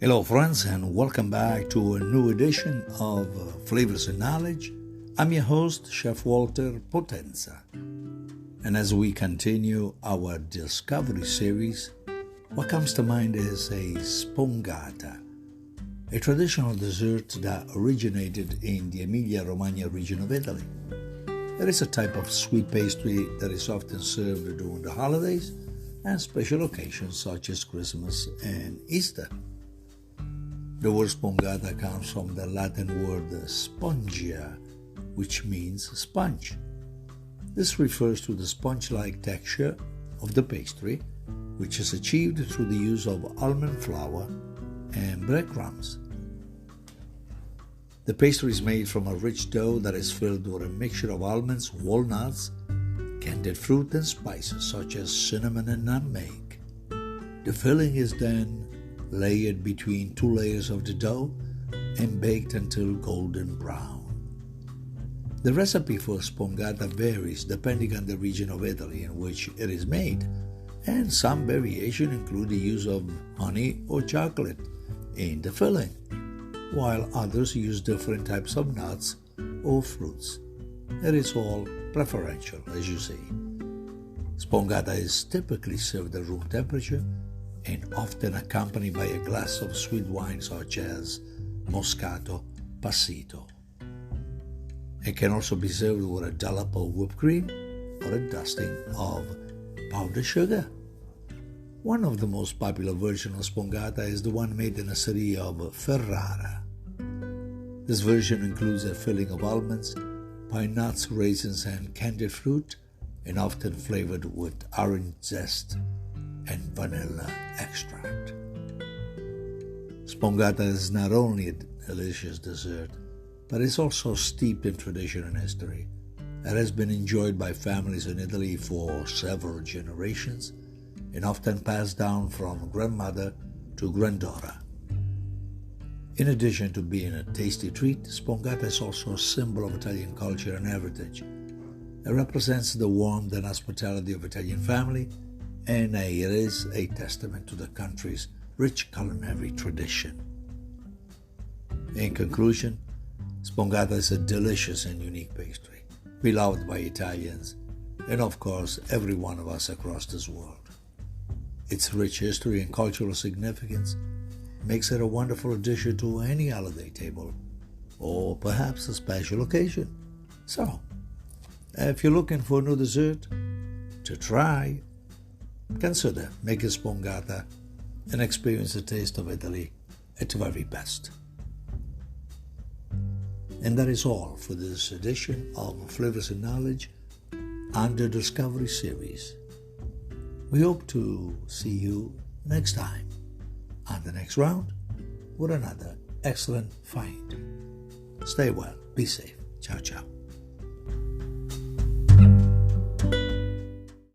Hello, friends, and welcome back to a new edition of Flavors and Knowledge. I'm your host, Chef Walter Potenza. And as we continue our Discovery series, what comes to mind is a Spongata, a traditional dessert that originated in the Emilia-Romagna region of Italy. It is a type of sweet pastry that is often served during the holidays and special occasions such as Christmas and Easter. The word spongata comes from the Latin word spongia, which means sponge. This refers to the sponge-like texture of the pastry, which is achieved through the use of almond flour and breadcrumbs. The pastry is made from a rich dough that is filled with a mixture of almonds, walnuts, candied fruit, and spices such as cinnamon and nutmeg. The filling is then layered between two layers of the dough and baked until golden brown. The recipe for spongata varies depending on the region of Italy in which it is made, and some variation include the use of honey or chocolate in the filling, while others use different types of nuts or fruits. It is all preferential, as you see. Spongata is typically served at room temperature and often accompanied by a glass of sweet wine such as Moscato Passito. It can also be served with a dollop of whipped cream or a dusting of powdered sugar. One of the most popular versions of spongata is the one made in the city of Ferrara. This version includes a filling of almonds, pine nuts, raisins, and candied fruit, and often flavored with orange zest and vanilla extract. Spongata is not only a delicious dessert, but it's also steeped in tradition and history. It has been enjoyed by families in Italy for several generations and often passed down from grandmother to granddaughter. In addition to being a tasty treat, spongata is also a symbol of Italian culture and heritage. It represents the warmth and hospitality of Italian family, and it is a testament to the country's rich culinary tradition. In conclusion, spongata is a delicious and unique pastry, beloved by Italians and, of course, every one of us across this world. Its rich history and cultural significance makes it a wonderful addition to any holiday table or perhaps a special occasion. So, if you're looking for a new dessert to try, consider making spongata and experience the taste of Italy at the very best. And that is all for this edition of Flavors and Knowledge under Discovery series. We hope to see you next time on the next round with another excellent find. Stay well, be safe. Ciao, ciao.